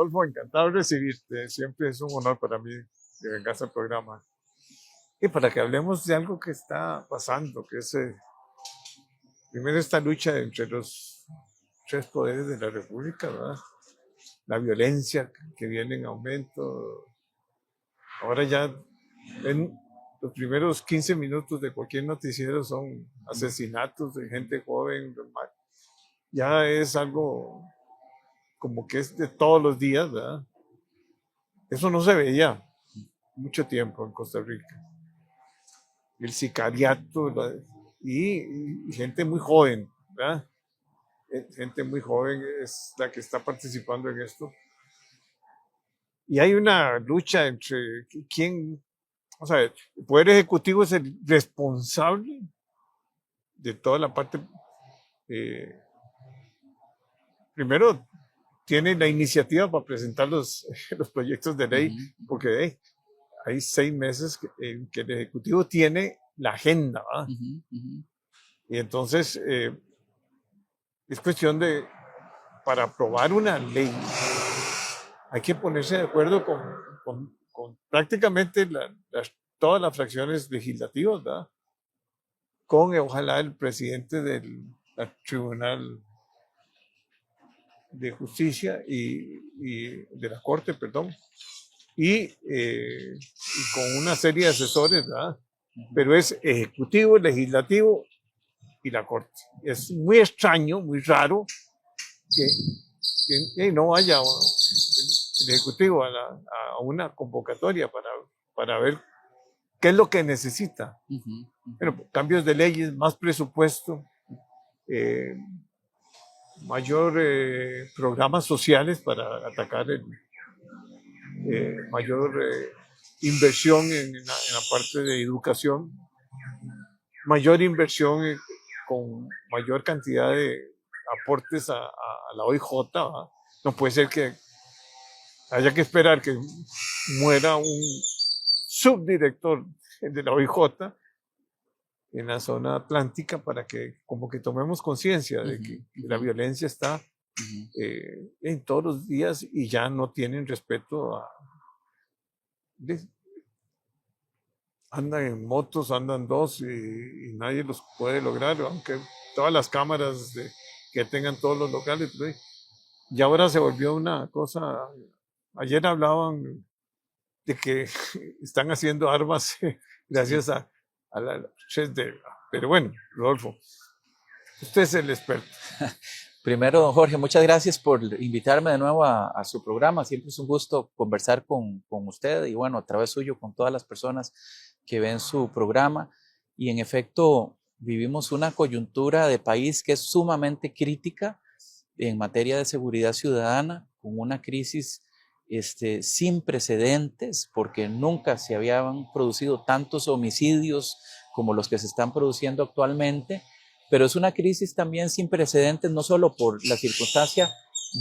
Rodolfo, encantado de recibirte. Siempre es un honor para mí que vengas al programa. Y para que hablemos de algo que está pasando, que es primero esta lucha entre los tres poderes de la República, ¿verdad? La violencia que viene en aumento. Ahora ya en los primeros 15 minutos de cualquier noticiero son asesinatos de gente joven. Ya es algo como que es de todos los días, ¿verdad? Eso no se veía mucho tiempo en Costa Rica. El sicariato y gente muy joven, ¿verdad? Gente muy joven es la que está participando en esto. Y hay una lucha entre quién, o sea, el Poder Ejecutivo es el responsable de toda la parte. Primero, tiene la iniciativa para presentar los proyectos de ley, porque hay 6 meses en que el Ejecutivo tiene la agenda, ¿verdad? Y entonces es cuestión de, para aprobar una ley, hay que ponerse de acuerdo con prácticamente todas las fracciones legislativas, ¿verdad? Con ojalá el presidente del Tribunal de Justicia y de la Corte, perdón, y con una serie de asesores, ¿verdad? Pero es ejecutivo, legislativo y la Corte. Es muy extraño, muy raro que no vaya el ejecutivo a una convocatoria para ver qué es lo que necesita. Bueno, cambios de leyes, más presupuesto, mayor programas sociales para atacar mayor inversión en la parte de educación, mayor inversión con mayor cantidad de aportes a la OIJ. ¿verdad? No puede ser que haya que esperar que muera un subdirector de la OIJ en la zona atlántica para que como que tomemos conciencia de que la violencia está en todos los días y ya no tienen respeto andan en motos, andan dos y nadie los puede lograr, aunque todas las cámaras que tengan todos los locales, y ahora se volvió una cosa. Ayer hablaban de que están haciendo armas gracias a la pero bueno, Rodolfo, usted es el experto. Primero, don Jorge, muchas gracias por invitarme de nuevo a su programa. Siempre es un gusto conversar con usted y bueno, a través suyo con todas las personas que ven su programa. Y en efecto, vivimos una coyuntura de país que es sumamente crítica en materia de seguridad ciudadana, con una crisis sin precedentes, porque nunca se habían producido tantos homicidios como los que se están produciendo actualmente. Pero es una crisis también sin precedentes, no solo por la circunstancia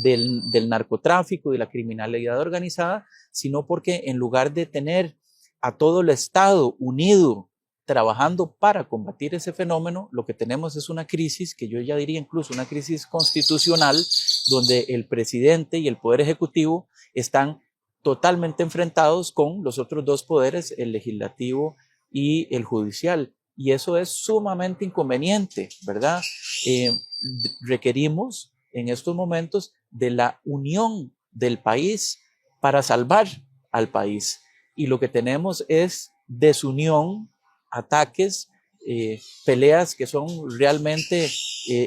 del narcotráfico y la criminalidad organizada, sino porque en lugar de tener a todo el Estado unido trabajando para combatir ese fenómeno, lo que tenemos es una crisis, que yo ya diría incluso una crisis constitucional, donde el presidente y el Poder Ejecutivo están totalmente enfrentados con los otros dos poderes, el legislativo y el judicial. Y eso es sumamente inconveniente, ¿verdad? Requerimos en estos momentos de la unión del país para salvar al país. Y lo que tenemos es desunión, ataques, peleas que son realmente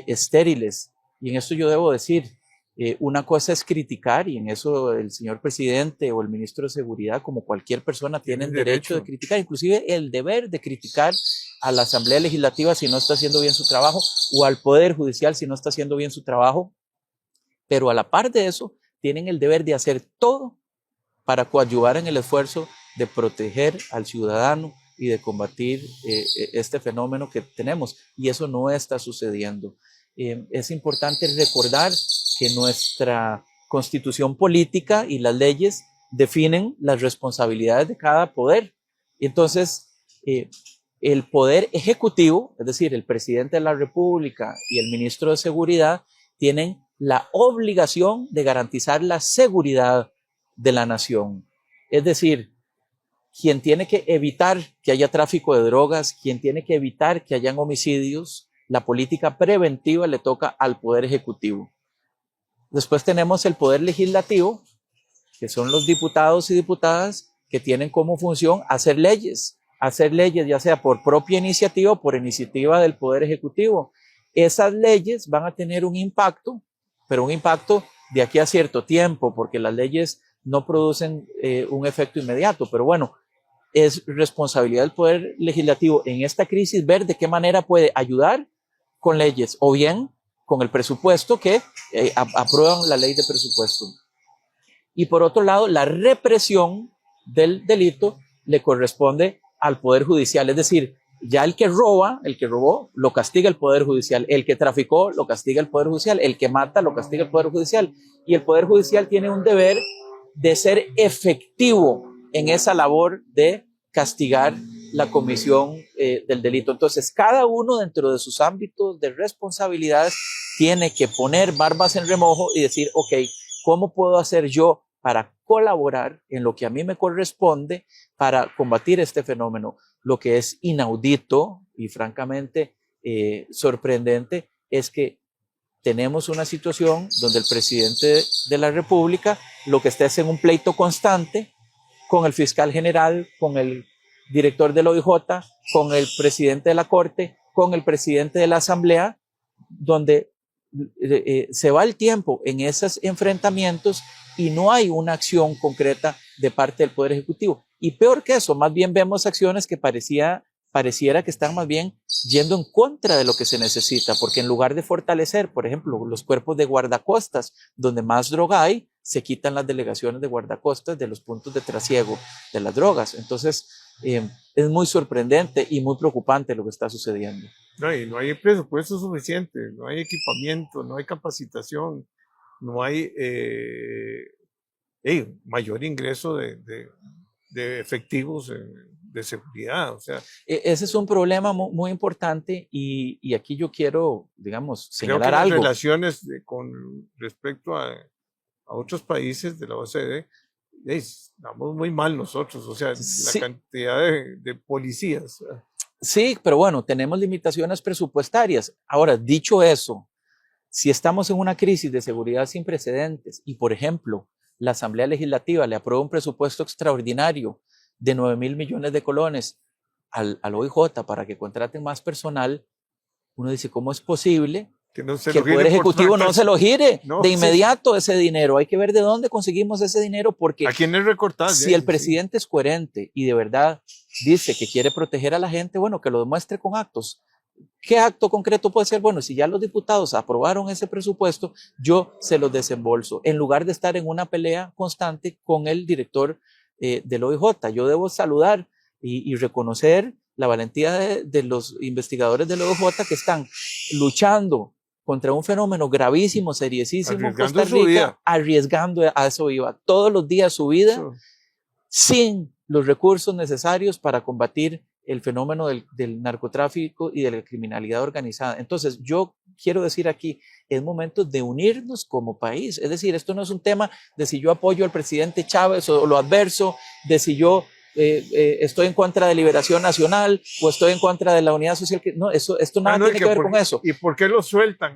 estériles. Y en esto yo debo decir, una cosa es criticar, y en eso el señor presidente o el ministro de Seguridad, como cualquier persona, tienen derecho de criticar, inclusive el deber de criticar a la Asamblea Legislativa si no está haciendo bien su trabajo, o al Poder Judicial si no está haciendo bien su trabajo, pero a la par de eso, tienen el deber de hacer todo para coadyuvar en el esfuerzo de proteger al ciudadano y de combatir este fenómeno que tenemos, y eso no está sucediendo. Es importante recordar que nuestra constitución política y las leyes definen las responsabilidades de cada poder. Entonces, el poder ejecutivo, es decir, el presidente de la República y el ministro de Seguridad, tienen la obligación de garantizar la seguridad de la nación. Es decir, quien tiene que evitar que haya tráfico de drogas, quien tiene que evitar que hayan homicidios, la política preventiva le toca al Poder Ejecutivo. Después tenemos el Poder Legislativo, que son los diputados y diputadas que tienen como función hacer leyes ya sea por propia iniciativa o por iniciativa del Poder Ejecutivo. Esas leyes van a tener un impacto, pero un impacto de aquí a cierto tiempo, porque las leyes no producen un efecto inmediato, pero bueno, es responsabilidad del Poder Legislativo en esta crisis ver de qué manera puede ayudar con leyes o bien con el presupuesto que aprueban la ley de presupuesto. Y por otro lado, la represión del delito le corresponde al Poder Judicial, es decir, ya el que robó, lo castiga el Poder Judicial, el que traficó, lo castiga el Poder Judicial, el que mata, lo castiga el Poder Judicial, y el Poder Judicial tiene un deber de ser efectivo en esa labor de castigar la comisión del delito. Entonces, cada uno dentro de sus ámbitos de responsabilidades tiene que poner barbas en remojo y decir, ok, ¿cómo puedo hacer yo para colaborar en lo que a mí me corresponde para combatir este fenómeno? Lo que es inaudito y francamente sorprendente es que tenemos una situación donde el presidente de la República lo que está es en un pleito constante con el fiscal general, con el director del OIJ, con el presidente de la Corte, con el presidente de la Asamblea, donde se va el tiempo en esos enfrentamientos y no hay una acción concreta de parte del Poder Ejecutivo. Y peor que eso, más bien vemos acciones que pareciera que están más bien yendo en contra de lo que se necesita, porque en lugar de fortalecer, por ejemplo, los cuerpos de guardacostas, donde más droga hay, se quitan las delegaciones de guardacostas de los puntos de trasiego de las drogas. Entonces, es muy sorprendente y muy preocupante lo que está sucediendo. No, y no hay presupuesto suficiente, no hay equipamiento, no hay capacitación, no hay mayor ingreso de efectivos de seguridad. O sea, ese es un problema muy importante y aquí yo quiero, digamos, señalar creo que algo. las relaciones con respecto a otros países de la OCDE, estamos muy mal nosotros, o sea, Sí. la cantidad de policías. Sí, pero bueno, tenemos limitaciones presupuestarias. Ahora, dicho eso, si estamos en una crisis de seguridad sin precedentes y, por ejemplo, la Asamblea Legislativa le aprueba un presupuesto extraordinario de 9.000 millones de colones al OIJ para que contraten más personal, uno dice, ¿cómo es posible que el Poder Ejecutivo no se lo gire de inmediato ese dinero? Hay que ver de dónde conseguimos ese dinero, porque ¿a quién es recortar? Si el presidente es coherente y de verdad dice que quiere proteger a la gente, bueno, que lo demuestre con actos. ¿Qué acto concreto puede ser? Bueno, si ya los diputados aprobaron ese presupuesto, yo se los desembolso, en lugar de estar en una pelea constante con el director del OIJ. Yo debo saludar y reconocer la valentía de los investigadores del OIJ que están luchando contra un fenómeno gravísimo, seriosísimo en Costa Rica, arriesgando, a eso iba, todos los días su vida, sin los recursos necesarios para combatir el fenómeno del narcotráfico y de la criminalidad organizada. Entonces, yo quiero decir aquí, es momento de unirnos como país. Es decir, esto no es un tema de si yo apoyo al presidente Chávez o lo adverso, de si yo estoy en contra de Liberación Nacional o estoy en contra de la Unidad Social. No, esto nada tiene que ver con eso. ¿Y por qué lo sueltan?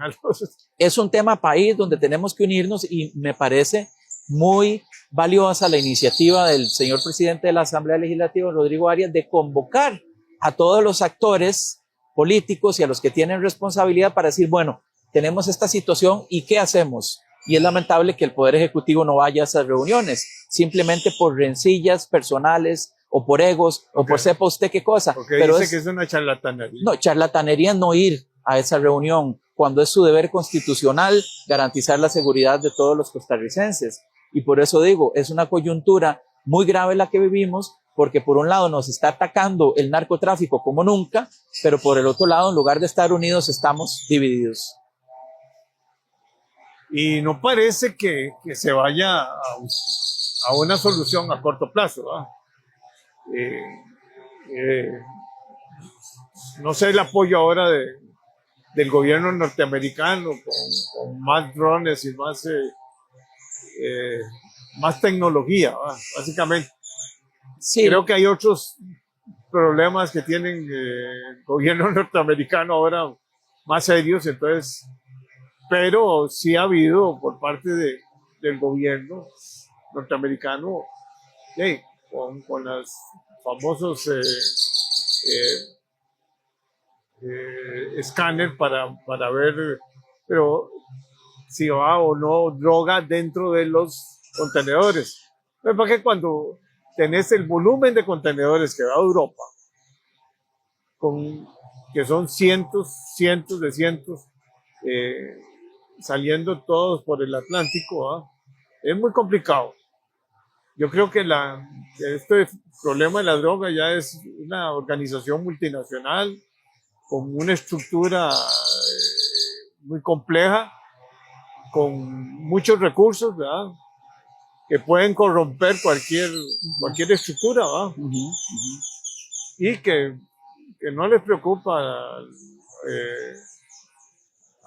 Es un tema país donde tenemos que unirnos y me parece muy valiosa la iniciativa del señor presidente de la Asamblea Legislativa, Rodrigo Arias, de convocar a todos los actores políticos y a los que tienen responsabilidad para decir, bueno, tenemos esta situación y ¿qué hacemos? Y es lamentable que el Poder Ejecutivo no vaya a esas reuniones, simplemente por rencillas personales o por egos o por sepa usted qué cosa. Pero dice que es una charlatanería. No, charlatanería es no ir a esa reunión cuando es su deber constitucional garantizar la seguridad de todos los costarricenses. Y por eso digo, es una coyuntura muy grave la que vivimos, porque por un lado nos está atacando el narcotráfico como nunca, pero por el otro lado, en lugar de estar unidos, estamos divididos. Y no parece que se vaya a una solución a corto plazo. No sé el apoyo ahora del gobierno norteamericano, con más drones y más tecnología, básicamente. Sí, Creo que hay otros problemas que tienen el gobierno norteamericano ahora más serios, entonces, pero sí ha habido por parte del gobierno norteamericano, hey, con los famosos escáner para ver, pero si va o no droga dentro de los contenedores. Es para que cuando tenés el volumen de contenedores que va a Europa, que son cientos de cientos, eh, saliendo todos por el Atlántico, es muy complicado. Yo creo que este problema de la droga ya es una organización multinacional con una estructura muy compleja, con muchos recursos, ¿verdad? Que pueden corromper cualquier estructura, ¿verdad? Y que no les preocupa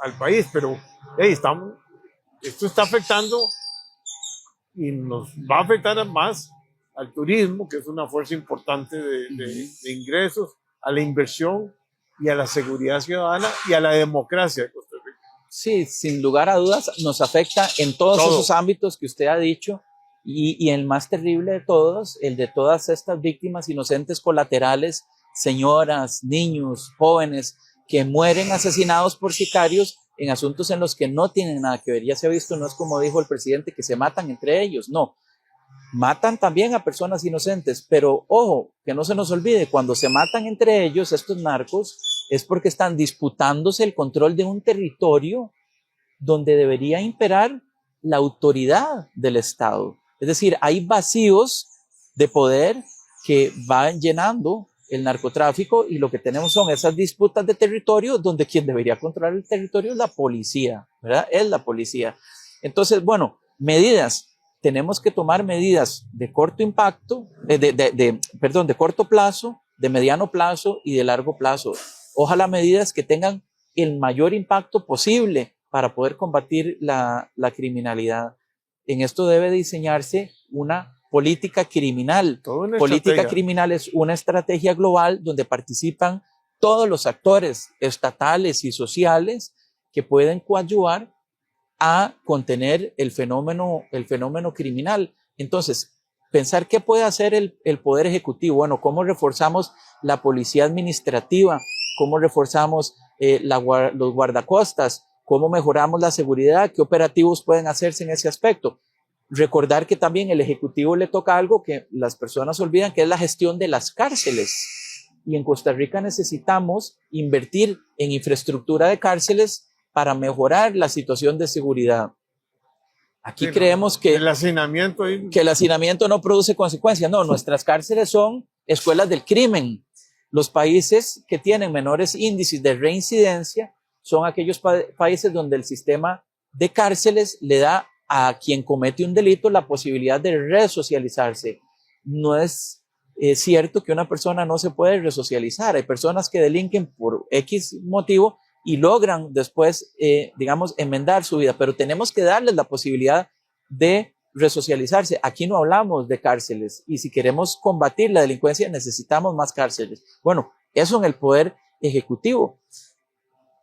al país, pero hey, esto está afectando y nos va a afectar más al turismo, que es una fuerza importante de ingresos, a la inversión y a la seguridad ciudadana y a la democracia de Costa Rica. Sí, sin lugar a dudas nos afecta en todos esos ámbitos que usted ha dicho y el más terrible de todos, el de todas estas víctimas inocentes colaterales, señoras, niños, jóvenes que mueren asesinados por sicarios en asuntos en los que no tienen nada que ver. Ya se ha visto, no es como dijo el presidente, que se matan entre ellos, no. Matan también a personas inocentes, pero ojo, que no se nos olvide, cuando se matan entre ellos, estos narcos, es porque están disputándose el control de un territorio donde debería imperar la autoridad del Estado. Es decir, hay vacíos de poder que van llenando el narcotráfico y lo que tenemos son esas disputas de territorio donde quien debería controlar el territorio es la policía, ¿verdad? Es la policía. Entonces, bueno, medidas. Tenemos que tomar medidas de corto impacto, de corto plazo, de mediano plazo y de largo plazo. Ojalá medidas que tengan el mayor impacto posible para poder combatir la criminalidad. En esto debe diseñarse una política criminal. Política criminal es una estrategia global donde participan todos los actores estatales y sociales que pueden coadyuvar a contener el fenómeno criminal. Entonces, pensar qué puede hacer el Poder Ejecutivo. Bueno, ¿cómo reforzamos la policía administrativa? ¿Cómo reforzamos los guardacostas? ¿Cómo mejoramos la seguridad? ¿Qué operativos pueden hacerse en ese aspecto? Recordar que también el Ejecutivo le toca algo que las personas olvidan, que es la gestión de las cárceles. Y en Costa Rica necesitamos invertir en infraestructura de cárceles para mejorar la situación de seguridad. Aquí creemos que el hacinamiento no produce consecuencias. No, nuestras cárceles son escuelas del crimen. Los países que tienen menores índices de reincidencia son aquellos países donde el sistema de cárceles le da a quien comete un delito la posibilidad de resocializarse. No es cierto que una persona no se puede resocializar. Hay personas que delinquen por X motivo y logran después, enmendar su vida, pero tenemos que darles la posibilidad de resocializarse. Aquí no hablamos de cárceles y si queremos combatir la delincuencia necesitamos más cárceles. Bueno, eso en el Poder Ejecutivo.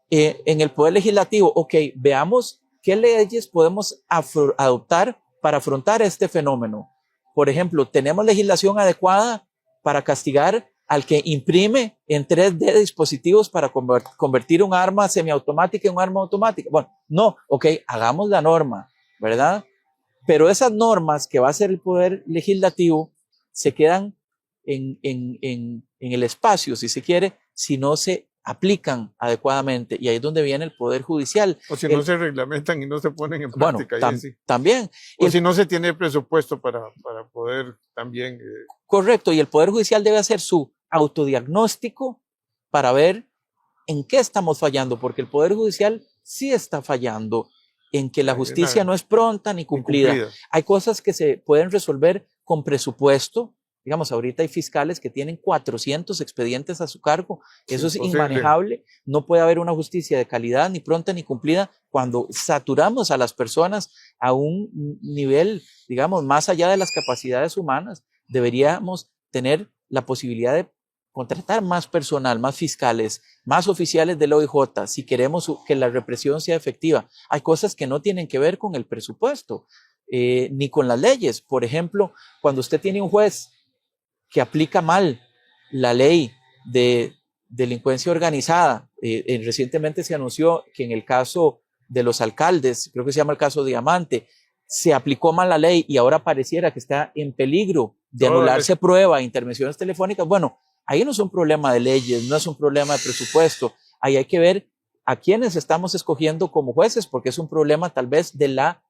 En el Poder Legislativo, ok, veamos qué leyes podemos adoptar para afrontar este fenómeno. Por ejemplo, ¿tenemos legislación adecuada para castigar al que imprime en 3D dispositivos para convertir un arma semiautomática en un arma automática? Bueno, no, ok, hagamos la norma, ¿verdad? Pero esas normas que va a hacer el Poder Legislativo se quedan en el espacio, si se quiere, si no se aplican adecuadamente. Y ahí es donde viene el Poder Judicial. O si no se reglamentan y no se ponen en práctica. Bueno, también. O si no se tiene presupuesto para poder también... Correcto, y el Poder Judicial debe hacer su autodiagnóstico para ver en qué estamos fallando, porque el Poder Judicial sí está fallando en que la justicia no es pronta ni cumplida. Hay cosas que se pueden resolver con presupuesto, Digamos, ahorita hay fiscales que tienen 400 expedientes a su cargo. Eso es Imposible. inmanejable. No puede haber una justicia de calidad, ni pronta, ni cumplida, cuando saturamos a las personas a un nivel, digamos, más allá de las capacidades humanas. Deberíamos tener la posibilidad de contratar más personal, más fiscales, más oficiales del OIJ, si queremos que la represión sea efectiva. Hay cosas que no tienen que ver con el presupuesto, ni con las leyes. Por ejemplo, cuando usted tiene un juez que aplica mal la ley de delincuencia organizada, recientemente se anunció que en el caso de los alcaldes, creo que se llama el caso Diamante, se aplicó mal la ley y ahora pareciera que está en peligro de anularse prueba, intervenciones telefónicas. Bueno, ahí no es un problema de leyes, no es un problema de presupuesto. Ahí hay que ver a quiénes estamos escogiendo como jueces, porque es un problema tal vez de la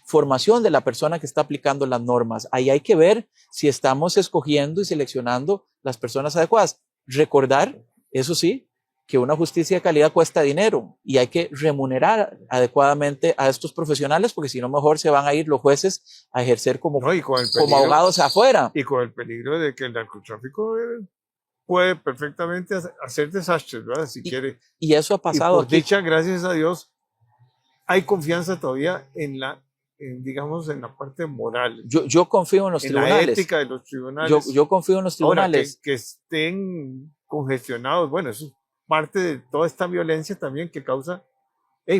formación de la persona que está aplicando las normas. Ahí hay que ver si estamos escogiendo y seleccionando las personas adecuadas. Recordar, eso sí, que una justicia de calidad cuesta dinero y hay que remunerar adecuadamente a estos profesionales, porque si no, mejor se van a ir los jueces a ejercer como, no, como abogados afuera. Y con el peligro de que el narcotráfico puede perfectamente hacer desastres, ¿verdad? Si quiere. Y eso ha pasado. Y por dicha, gracias a Dios, hay confianza todavía digamos, en la parte moral. Yo confío en los tribunales. En la ética de los tribunales. Yo confío en los tribunales. Ahora, que estén congestionados, bueno, eso es parte de toda esta violencia también que causa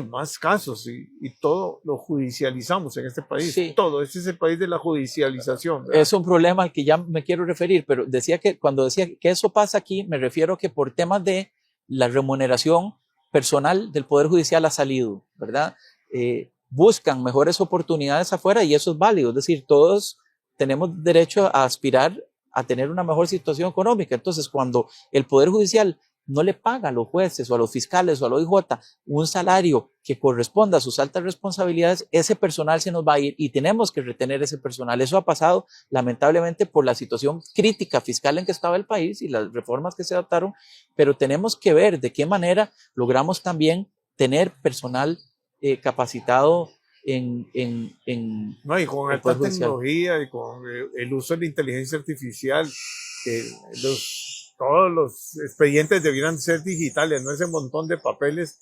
más casos y todo lo judicializamos en este país. Sí. Todo, este es el país de la judicialización, ¿verdad? Es un problema al que ya me quiero referir, pero cuando decía que eso pasa aquí, me refiero a que por temas de la remuneración personal del Poder Judicial ha salido, ¿verdad? Buscan mejores oportunidades afuera y eso es válido, es decir, todos tenemos derecho a aspirar a tener una mejor situación económica. Entonces, cuando el Poder Judicial no le paga a los jueces o a los fiscales o al OIJ un salario que corresponda a sus altas responsabilidades, ese personal se nos va a ir y tenemos que retener ese personal. Eso ha pasado lamentablemente por la situación crítica fiscal en que estaba el país y las reformas que se adoptaron, pero tenemos que ver de qué manera logramos también tener personal capacitado no, y con alta tecnología y con el uso de la inteligencia artificial, todos los expedientes debieran ser digitales, no ese montón de papeles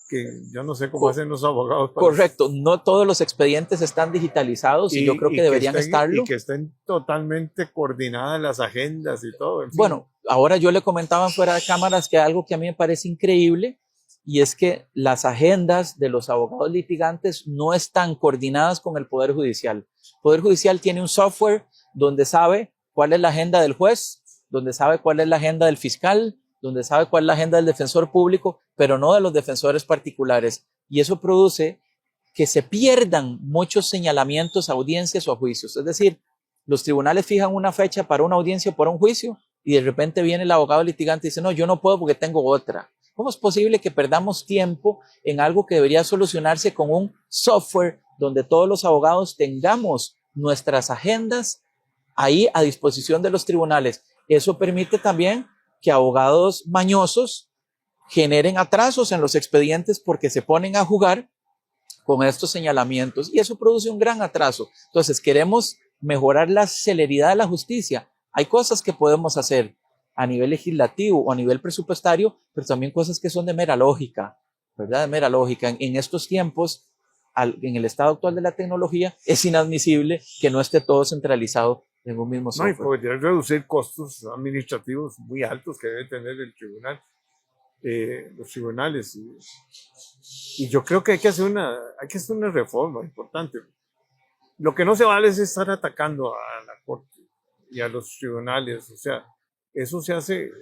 que yo no sé cómo hacen los abogados. Correcto, no todos los expedientes están digitalizados y yo creo que deberían estarlo. Y que estén totalmente coordinadas las agendas y todo. En fin. Bueno, ahora yo le comentaba fuera de cámaras que algo que a mí me parece increíble y es que las agendas de los abogados litigantes no están coordinadas con el Poder Judicial. El Poder Judicial tiene un software donde sabe cuál es la agenda del juez, donde sabe cuál es la agenda del fiscal, donde sabe cuál es la agenda del defensor público, pero no de los defensores particulares. Y eso produce que se pierdan muchos señalamientos a audiencias o a juicios. Es decir, los tribunales fijan una fecha para una audiencia o para un juicio y de repente viene el abogado litigante y dice, no, yo no puedo porque tengo otra. ¿Cómo es posible que perdamos tiempo en algo que debería solucionarse con un software donde todos los abogados tengamos nuestras agendas ahí a disposición de los tribunales? Eso permite también que abogados mañosos generen atrasos en los expedientes porque se ponen a jugar con estos señalamientos y eso produce un gran atraso. Entonces, queremos mejorar la celeridad de la justicia. Hay cosas que podemos hacer a nivel legislativo o a nivel presupuestario, pero también cosas que son de mera lógica, ¿verdad? De mera lógica. En estos tiempos, en el estado actual de la tecnología, es inadmisible que no esté todo centralizado en un mismo software. No, y podría reducir costos administrativos muy altos que debe tener el tribunal, los tribunales. Y yo creo que hay que hacer una reforma importante. Lo que no se vale es estar atacando a la Corte y a los tribunales. O sea, eso se hace,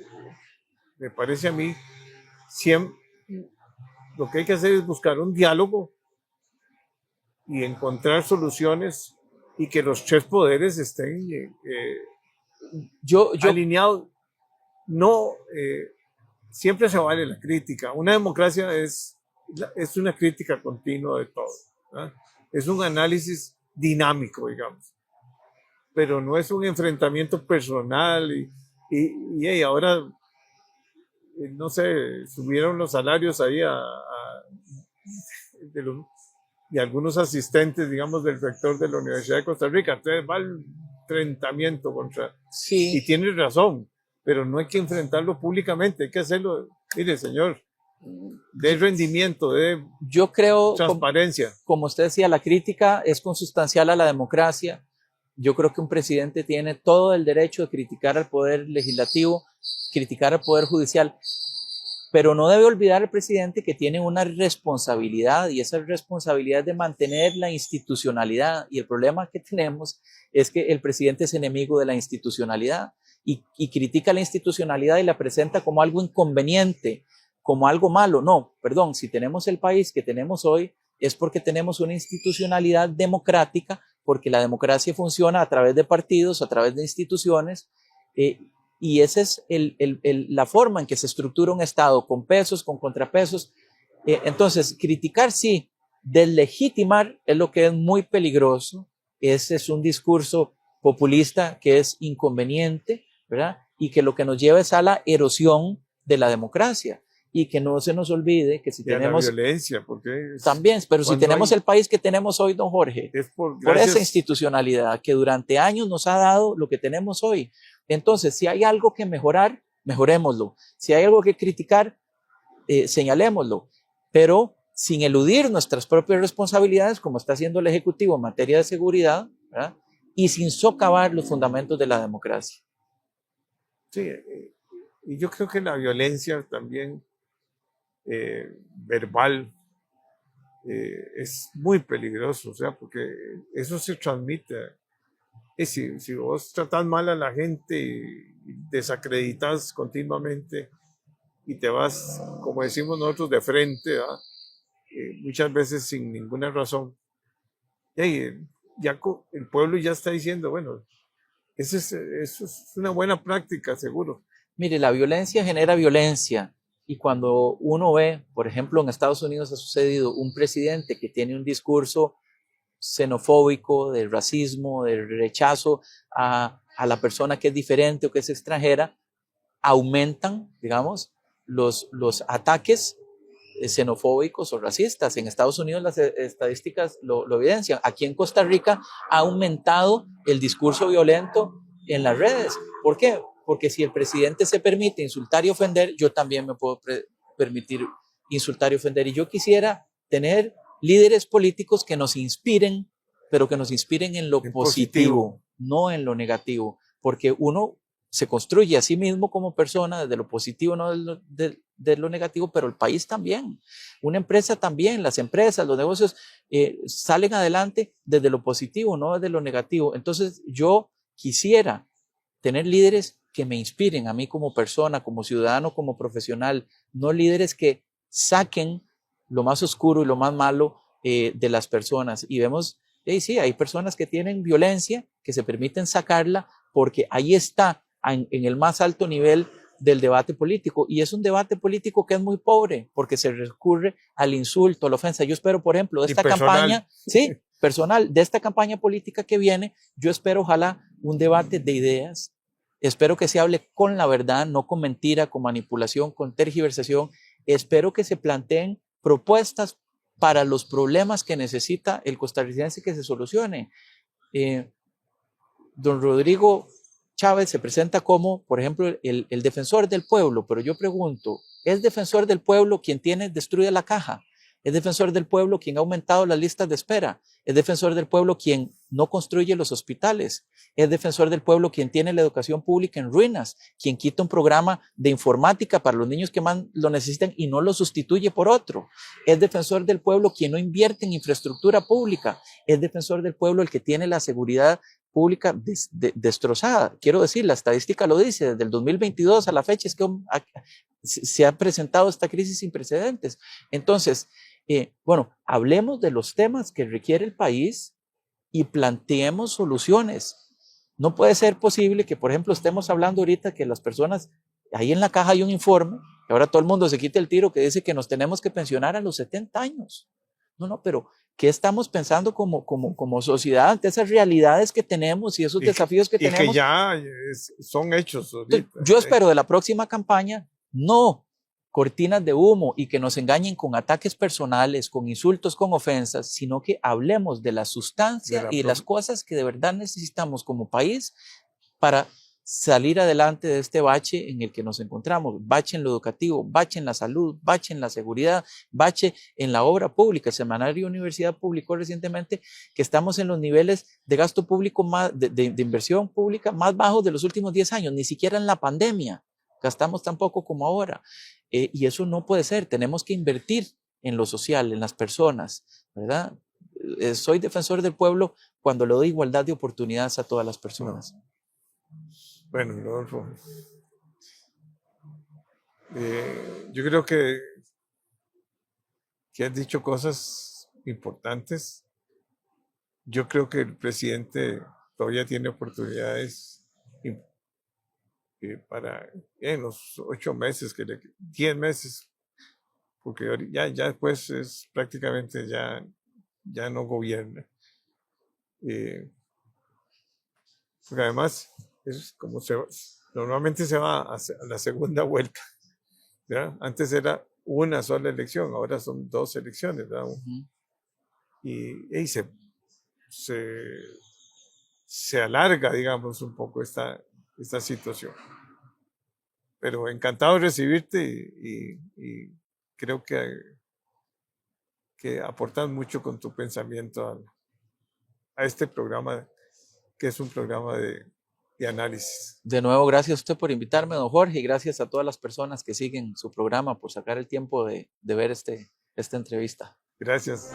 me parece a mí, siempre, lo que hay que hacer es buscar un diálogo y encontrar soluciones y que los tres poderes estén alineados. No, siempre se vale la crítica. Una democracia es una crítica continua de todo, ¿verdad? Es un análisis dinámico, digamos, pero no es un enfrentamiento personal y ahora, no sé, subieron los salarios ahí de algunos asistentes, digamos, del rector de la Universidad de Costa Rica. Entonces va enfrentamiento contra... Sí, Y tiene razón, pero no hay que enfrentarlo públicamente, hay que hacerlo, mire señor, de rendimiento, de yo creo, transparencia. como usted decía, la crítica es consustancial a la democracia. Yo creo que un presidente tiene todo el derecho de criticar al poder legislativo, criticar al poder judicial, pero no debe olvidar el presidente que tiene una responsabilidad, y esa responsabilidad es de mantener la institucionalidad. Y el problema que tenemos es que el presidente es enemigo de la institucionalidad y critica la institucionalidad y la presenta como algo inconveniente, como algo malo. No, perdón, si tenemos el país que tenemos hoy es porque tenemos una institucionalidad democrática, porque la democracia funciona a través de partidos, a través de instituciones, y esa es la forma en que se estructura un Estado, con pesos, con contrapesos. Entonces, criticar sí, deslegitimar es lo que es muy peligroso. Ese es un discurso populista que es inconveniente, ¿verdad? Y que lo que nos lleva es a la erosión de la democracia. Y que no se nos olvide que si tenemos... la violencia, porque... También, pero si tenemos el país que tenemos hoy, don Jorge, es por esa institucionalidad que durante años nos ha dado lo que tenemos hoy. Entonces, si hay algo que mejorar, mejorémoslo. Si hay algo que criticar, señalémoslo. Pero sin eludir nuestras propias responsabilidades, como está haciendo el Ejecutivo en materia de seguridad, ¿verdad? Y sin socavar los fundamentos de la democracia. Sí, y yo creo que la violencia también verbal es muy peligroso, o sea, porque eso se transmite. Y si vos tratas mal a la gente y desacreditas continuamente y te vas, como decimos nosotros, de frente, muchas veces sin ninguna razón, y ya el pueblo ya está diciendo, bueno, eso es una buena práctica, seguro. Mire, la violencia genera violencia. Y cuando uno ve, por ejemplo, en Estados Unidos ha sucedido un presidente que tiene un discurso xenofóbico, de racismo, de rechazo a la persona que es diferente o que es extranjera, aumentan, digamos, los ataques xenofóbicos o racistas. En Estados Unidos las estadísticas lo evidencian. Aquí en Costa Rica ha aumentado el discurso violento en las redes. ¿Por qué? Porque si el presidente se permite insultar y ofender, yo también me puedo permitir insultar y ofender. Y yo quisiera tener líderes políticos que nos inspiren, pero que nos inspiren en lo positivo, no en lo negativo, porque uno se construye a sí mismo como persona desde lo positivo, no de lo negativo, pero el país también, una empresa también, las empresas, los negocios salen adelante desde lo positivo, no desde lo negativo. Entonces yo quisiera tener líderes que me inspiren a mí como persona, como ciudadano, como profesional, no líderes que saquen lo más oscuro y lo más malo de las personas. Y vemos, sí, hay personas que tienen violencia, que se permiten sacarla, porque ahí está en el más alto nivel del debate político. Y es un debate político que es muy pobre, porque se recurre al insulto, a la ofensa. Yo espero, por ejemplo, de esta campaña, sí, personal, de esta campaña política que viene, yo espero, ojalá, un debate de ideas. Espero que se hable con la verdad, no con mentira, con manipulación, con tergiversación. Espero que se planteen propuestas para los problemas que necesita el costarricense que se solucione. Don Rodrigo Chávez se presenta como, por ejemplo, el defensor del pueblo, pero yo pregunto, ¿es defensor del pueblo quien tiene destruida la caja? ¿Es defensor del pueblo quien ha aumentado las listas de espera? ¿Es defensor del pueblo quien no construye los hospitales? ¿Es defensor del pueblo quien tiene la educación pública en ruinas? ¿Quien quita un programa de informática para los niños que más lo necesitan y no lo sustituye por otro? ¿Es defensor del pueblo quien no invierte en infraestructura pública? ¿Es defensor del pueblo el que tiene la seguridad pública destrozada? Quiero decir, la estadística lo dice, desde el 2022 a la fecha es que se ha presentado esta crisis sin precedentes. Entonces, bueno, hablemos de los temas que requiere el país y planteemos soluciones. No puede ser posible que, por ejemplo, estemos hablando ahorita que las personas, ahí en la caja hay un informe, que ahora todo el mundo se quite el tiro, que dice que nos tenemos que pensionar a los 70 años. No, pero ¿qué estamos pensando como sociedad ante esas realidades que tenemos y esos desafíos que tenemos? Y que ya son hechos ahorita. Yo espero de la próxima campaña no cortinas de humo y que nos engañen con ataques personales, con insultos, con ofensas, sino que hablemos de la sustancia y de las cosas que de verdad necesitamos como país para salir adelante de este bache en el que nos encontramos, bache en lo educativo, bache en la salud, bache en la seguridad, bache en la obra pública. El Semanario Universidad publicó recientemente que estamos en los niveles de gasto público de inversión pública más bajos de los últimos 10 años, ni siquiera en la pandemia gastamos tan poco como ahora. Y eso no puede ser, tenemos que invertir en lo social, en las personas, ¿verdad? Soy defensor del pueblo cuando le doy igualdad de oportunidades a todas las personas. No. Bueno, Rodolfo, yo creo que has dicho cosas importantes. Yo creo que el presidente todavía tiene oportunidades para en los 8 meses, 10 meses, porque ya después es prácticamente ya no gobierna. Porque además es como normalmente se va a la segunda vuelta, ¿verdad? Antes era una sola elección, ahora son 2 elecciones, ¿verdad? Y se alarga, digamos, un poco esta situación. Pero encantado de recibirte y creo que aportas mucho con tu pensamiento a este programa, que es un programa de análisis. De nuevo, gracias a usted por invitarme, don Jorge, y gracias a todas las personas que siguen su programa por sacar el tiempo de ver esta entrevista. Gracias.